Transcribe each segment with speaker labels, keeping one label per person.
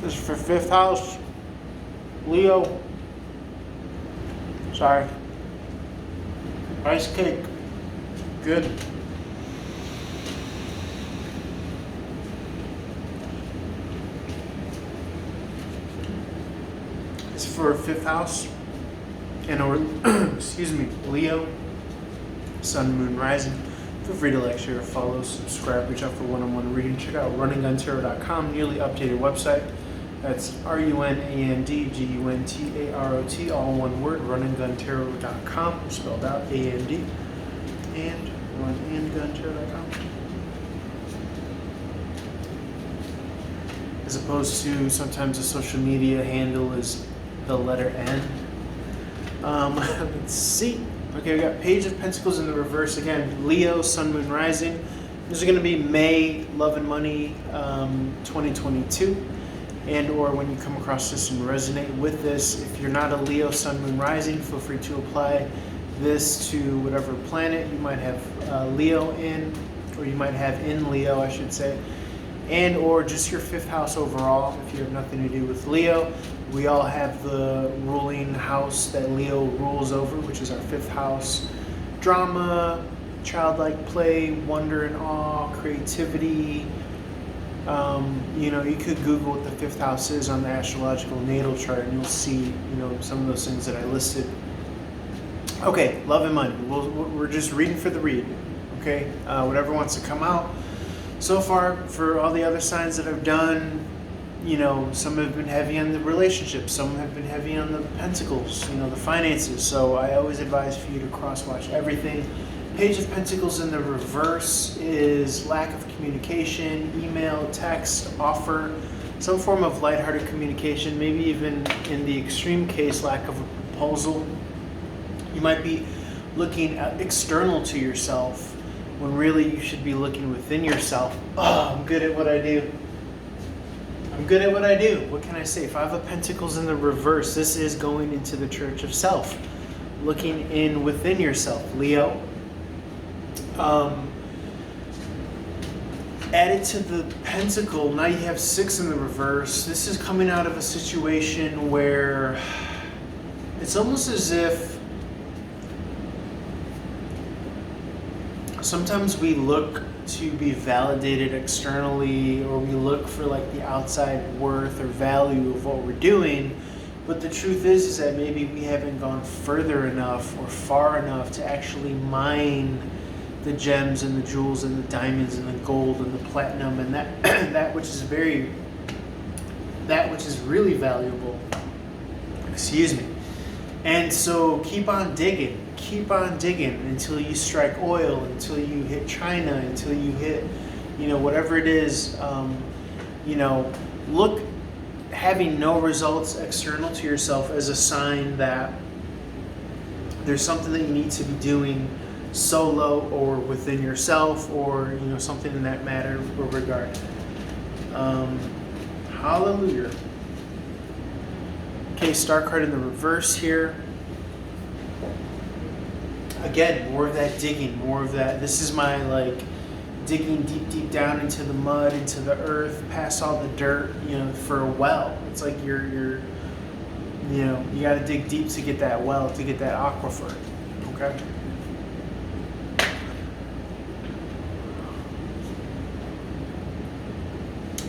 Speaker 1: This is for fifth house. Leo. Sorry. Rice cake. Good. It's for fifth house. And or excuse me, Leo. Sun, Moon, Rising. Feel free to like, share, follow, subscribe, reach out for one-on-one reading. Check out runningguntarot.com, newly updated website. That's RUNANDGUNTAROT, all one word, runningguntarot.com, spelled out AND, and runningguntarot.com. As opposed to sometimes the social media handle is the letter N. Let's see. Okay, we got Page of Pentacles in the reverse again. Leo, Sun, Moon, Rising. This is going to be May, Love and Money 2022. And or when you come across this and resonate with this, if you're not a Leo, Sun, Moon, Rising, feel free to apply this to whatever planet you might have Leo in, or you might have in Leo, I should say. And or just your fifth house overall, if you have nothing to do with Leo. We all have the ruling house that Leo rules over, which is our fifth house. Drama, childlike play, wonder and awe, creativity. You could Google what the fifth house is on the astrological natal chart, and you'll see, some of those things that I listed. Okay, love and money. We're just reading for the read. Okay, whatever wants to come out. So far, for all the other signs that I've done, some have been heavy on the relationships, some have been heavy on the pentacles, the finances. So I always advise for you to cross-watch everything. Page of Pentacles in the reverse is lack of communication, email, text, offer, some form of lighthearted communication, maybe even in the extreme case, lack of a proposal. You might be looking external to yourself when really you should be looking within yourself. Oh, I'm good at what I do. I'm good at what I do. What can I say? Five of Pentacles in the reverse. This is going into the church of self. Looking in within yourself, Leo. Added to the pentacle, now you have six in the reverse. This is coming out of a situation where it's almost as if sometimes we look to be validated externally, or we look for like the outside worth or value of what we're doing. But the truth is that maybe we haven't gone further enough or far enough to actually mine the gems and the jewels and the diamonds and the gold and the platinum and that which is really valuable. Excuse me. And so keep on digging until you strike oil, until you hit China, until you hit, whatever it is. Look, having no results external to yourself as a sign that there's something that you need to be doing solo or within yourself, or something in that matter or regard. Hallelujah. Okay, star card in the reverse here. Again, more of that digging, more of that. This is my digging deep down into the mud, into the earth, past all the dirt, for a well. It's like you got to dig deep to get that well, to get that aquifer. Okay.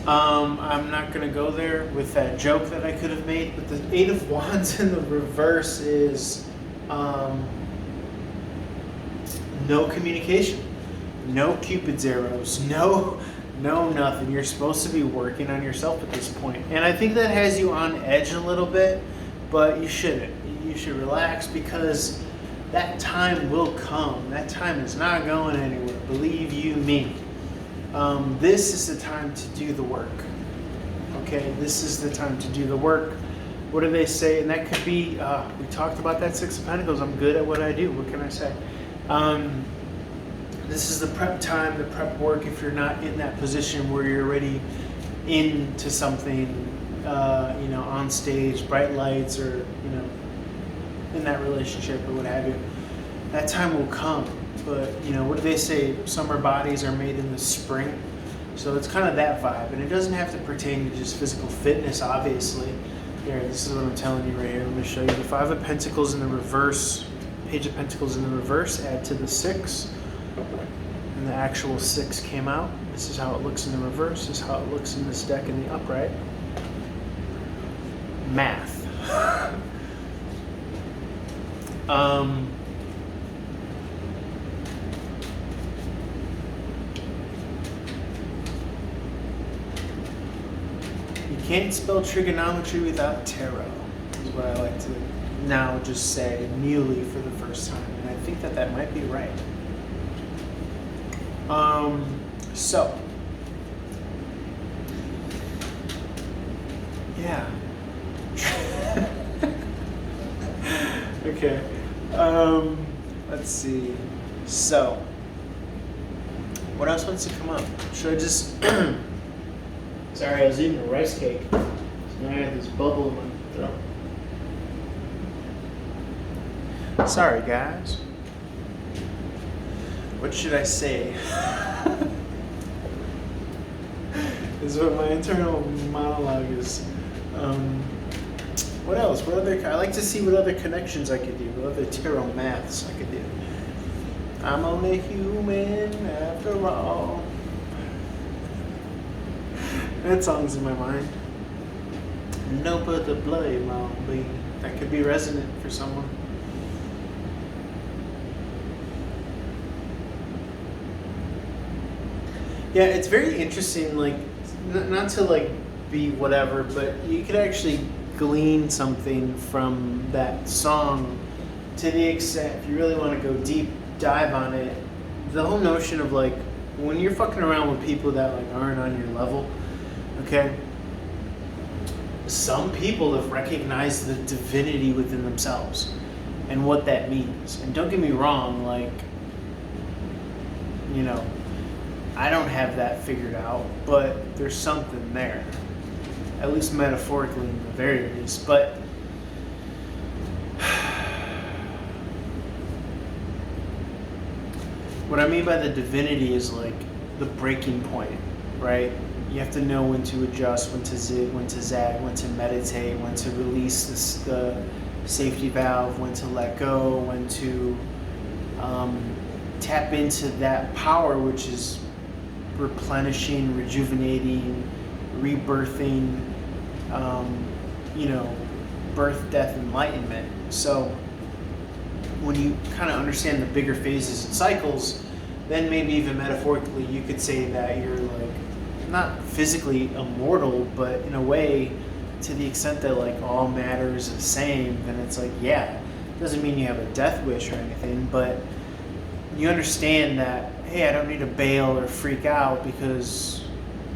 Speaker 1: I'm not going to go there with that joke that I could have made, but the Eight of Wands in the reverse is no communication, no Cupid's arrows, no nothing. You're supposed to be working on yourself at this point. And I think that has you on edge a little bit, but you shouldn't. You should relax, because that time will come. That time is not going anywhere. Believe you me. This is the time to do the work. Okay, this is the time to do the work. What do they say? And that could be, we talked about that Six of Pentacles. I'm good at what I do. What can I say? This is the prep time, the prep work. If you're not in that position where you're already into something, on stage, bright lights, or, in that relationship or what have you, that time will come. But, what do they say? Summer bodies are made in the spring. So it's kind of that vibe, and it doesn't have to pertain to just physical fitness, obviously. Here, this is what I'm telling you right here. I'm going to show you the 5 of Pentacles in the reverse, Page of Pentacles in the reverse, add to the 6, and the actual 6 came out. This is how it looks in the reverse, this is how it looks in this deck in the upright. Math. You can't spell trigonometry without tarot, is what I like to now just say newly for the first time, and I think that might be right. So yeah. Okay. Let's see. So, what else wants to come up? Should I just? Sorry, I was eating a rice cake. So now I have this bubble in my throat. Sorry, guys. What should I say? This is what my internal monologue is. What else? What other? I like to see what other connections I could do. What other tarot maths I could do. I'm only human after all. That song's in my mind. No but the blame on me. That could be resonant for someone. Yeah, it's very interesting. Like, not to like be whatever, but you could actually glean something from that song to the extent, if you really want to go deep dive on it, the whole notion of like when you're fucking around with people that like aren't on your level, okay, some people have recognized the divinity within themselves and what that means. And don't get me wrong, like, you know, I don't have that figured out, but there's something there, at least metaphorically in the very least. But what I mean by the divinity is like the breaking point, right? You have to know when to adjust, when to zig, when to zag, when to meditate, when to release the safety valve, when to let go, when to tap into that power, which is replenishing, rejuvenating, rebirthing, birth, death, enlightenment. So when you kind of understand the bigger phases and cycles, then maybe even metaphorically you could say that you're like not physically immortal, but in a way, to the extent that like all matter is the same, then it's like, yeah, it doesn't mean you have a death wish or anything, but you understand that, hey, I don't need to bail or freak out because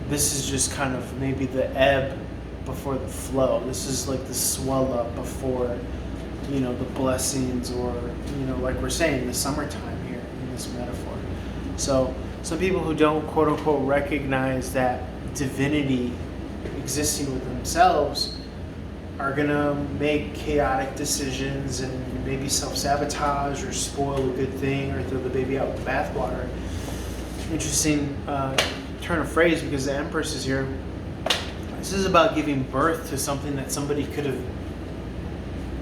Speaker 1: this is just kind of maybe the ebb before the flow. This is like the swell up before, the blessings, or, like we're saying, the summertime here in this metaphor. So some people who don't quote unquote recognize that divinity existing within themselves are gonna make chaotic decisions and maybe self-sabotage or spoil a good thing or throw the baby out with the bathwater. Interesting turn of phrase, because the Empress is here. This is about giving birth to something that somebody could have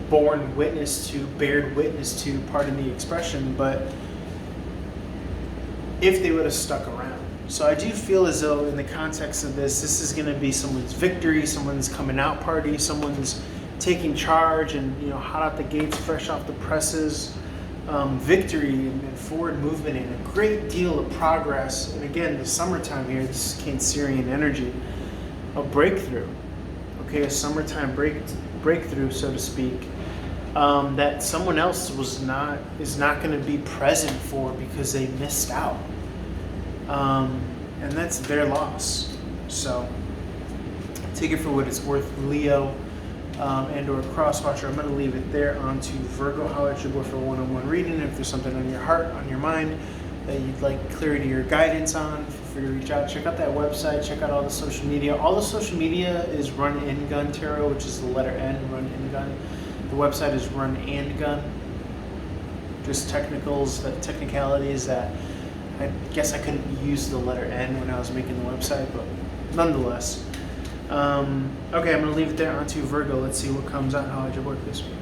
Speaker 1: bared witness to, pardon the expression, but if they would have stuck around. So I do feel as though in the context of this is going to be someone's victory, someone's coming out party, someone's taking charge and, hot out the gates, fresh off the presses, victory and forward movement and a great deal of progress. And again, the summertime here, this is Cancerian energy, a breakthrough, okay, a summertime breakthrough, so to speak, that someone else is not going to be present for because they missed out. And that's their loss. So take it for what it's worth, Leo, and or Crosswatcher. I'm going to leave it there. On to Virgo. Holler at your boy for a one-on-one reading. If there's something on your heart, on your mind that you'd like clarity or guidance on, feel free to reach out. Check out that website. Check out all the social media. All the social media is Run and Gun Tarot, which is the letter N, Run and Gun. The website is Run and Gun. Just technicalities that I guess I couldn't use the letter N when I was making the website, but nonetheless. Okay, I'm going to leave it there. On to Virgo. Let's see what comes out, how I did work this week.